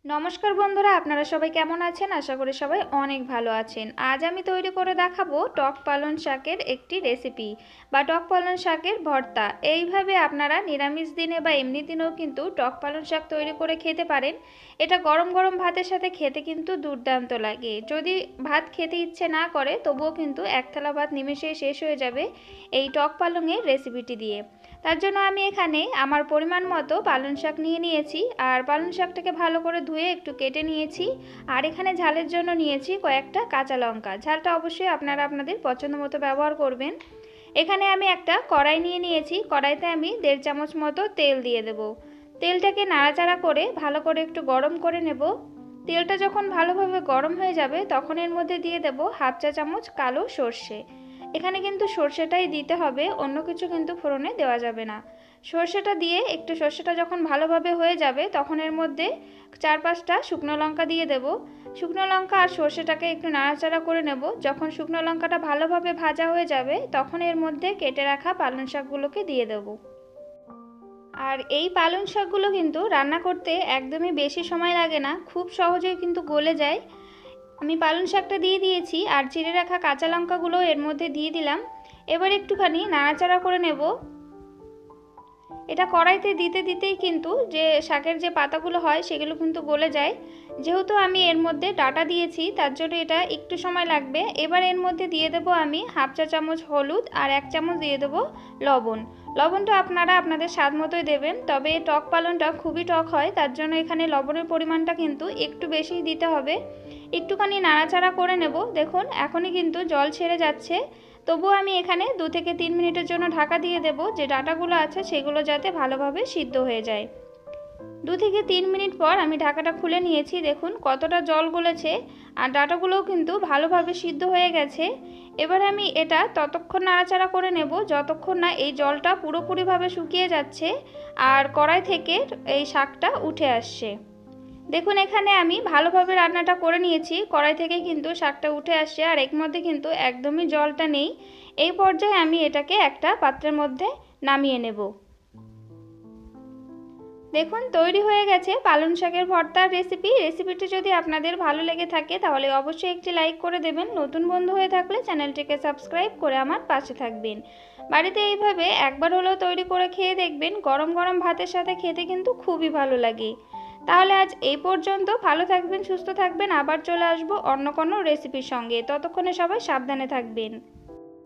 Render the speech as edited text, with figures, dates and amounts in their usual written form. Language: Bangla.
নমস্কার বন্ধুরা, আপনারা সবাই কেমন আছেন? আশা করি সবাই অনেক ভালো আছেন। আজ আমি তৈরি করে দেখাবো টক পালং শাকের একটি রেসিপি বা টক পালং শাকের ভর্তা। এইভাবে আপনারা নিরামিষ দিনে বা এমনি দিনেও কিন্তু টক পালং শাক তৈরি করে খেতে পারেন। এটা গরম গরম ভাতের সাথে খেতে কিন্তু দুর্দান্ত লাগে। যদি ভাত খেতে ইচ্ছে না করে তবুও কিন্তু এক থালা ভাত নিমেষেই শেষ হয়ে যাবে এই টক পালংয়ের রেসিপিটি দিয়ে। তার জন্য আমি এখানে আমার পরিমাণ মতো পালং শাক নিয়ে নিয়েছি, আর পালং শাকটাকে ভালো করে ধুয়ে একটু কেটে নিয়েছি। আর এখানে ঝালের জন্য নিয়েছি কয়েকটা কাঁচা লঙ্কা। ঝালটা অবশ্যই আপনারা আপনাদের পছন্দ মতো ব্যবহার করবেন। এখানে আমি একটা কড়াই নিয়ে নিয়েছি, কড়াইতে আমি 1.5 চামচ মতো তেল দিয়ে দেব। তেলটাকে নাড়াচাড়া করে ভালো করে একটু গরম করে নেব। তেলটা যখন ভালোভাবে গরম হয়ে যাবে তখন এর মধ্যে দিয়ে দেব 1/2 চা চামচ কালো সর্ষে। এখানে কিন্তু সর্ষেটাই দিতে হবে, অন্য কিছু কিন্তু ফোড়নে দেওয়া যাবে না। সর্ষেটা দিয়ে একটু সর্ষেটা যখন ভালোভাবে হয়ে যাবে তখন এর মধ্যে 4-5টা শুকনো লঙ্কা দিয়ে দেব। শুকনো লঙ্কা আর সর্ষেটাকে একটু নাড়াচাড়া করে নেব। যখন শুকনো লঙ্কাটা ভালোভাবে ভাজা হয়ে যাবে তখন এর মধ্যে কেটে রাখা পালং শাকগুলোকে দিয়ে দেব। আর এই পালং শাকগুলো কিন্তু রান্না করতে একদমই বেশি সময় লাগে না, খুব সহজেই কিন্তু গলে যায়। আমি পালং শাকটা দিয়ে দিয়েছি আর চিড়ে রাখা কাঁচা লঙ্কাগুলো এর মধ্যে দিয়ে দিলাম। এবার একটুখানি নাড়াচাড়া করে নেব। এটা কড়াইতে দিতে দিতেই কিন্তু যে শাকের যে পাতাগুলো হয় সেগুলো কিন্তু গলে যায়। যেহেতু আমি এর মধ্যে ডাঁটা দিয়েছি তার জন্য এটা একটু সময় লাগবে। এবার এর মধ্যে দিয়ে দেবো আমি 1/2 চা চামচ হলুদ আর 1 চামচ দিয়ে দেবো লবণ। লবণটা আপনারা আপনাদের স্বাদ মতোই দেবেন, তবে টক পালংটা খুবই টক হয়, তার জন্য এখানে লবণের পরিমাণটা কিন্তু একটু বেশিই দিতে হবে। একটুখানি নাড়াচাড়া করে নেব। দেখুন এখনই কিন্তু জল ছেড়ে যাচ্ছে, তবুও আমি এখানে 2 থেকে 3 মিনিটের জন্য ঢাকা দিয়ে দেব, যে ডাঁটাগুলো আছে সেগুলো যাতে ভালোভাবে সিদ্ধ হয়ে যায়। 2 থেকে 3 মিনিট পর আমি ঢাকাটা খুলে নিয়েছি। দেখুন কতটা জল গলেছে আর ডাঁটাগুলোও কিন্তু ভালোভাবে সিদ্ধ হয়ে গেছে। এবার আমি এটা ততক্ষণ নাড়াচাড়া করে নেব যতক্ষণ না এই জলটা পুরোপুরিভাবে শুকিয়ে যাচ্ছে আর কড়াই থেকে এই শাকটা উঠে আসছে। দেখুন এখানে আমি ভালোভাবে রান্নাটা করে নিয়েছি, কড়াই থেকে কিন্তু শাকটা উঠে আসছে আর এর মধ্যে কিন্তু একদমই জলটা নেই। এই পর্যায়ে আমি এটাকে একটা পাত্রের মধ্যে নামিয়ে নেব। দেখুন তৈরি হয়ে গেছে পালং শাকের ভর্তার রেসিপিটি যদি আপনাদের ভালো লেগে থাকে তাহলে অবশ্যই একটি লাইক করে দেবেন। নতুন বন্ধু হয়ে থাকলে চ্যানেলটিকে সাবস্ক্রাইব করে আমার পাশে থাকবেন। বাড়িতে এইভাবে একবার হলেও তৈরি করে খেয়ে দেখবেন, গরম গরম ভাতের সাথে খেতে কিন্তু খুবই ভালো লাগে। তাহলে আজ এই পর্যন্ত। ভালো থাকবেন, সুস্থ থাকবেন। আবার চলে আসবো অন্য কোনো রেসিপির সঙ্গে। ততক্ষণে সবাই সাবধানে থাকবেন।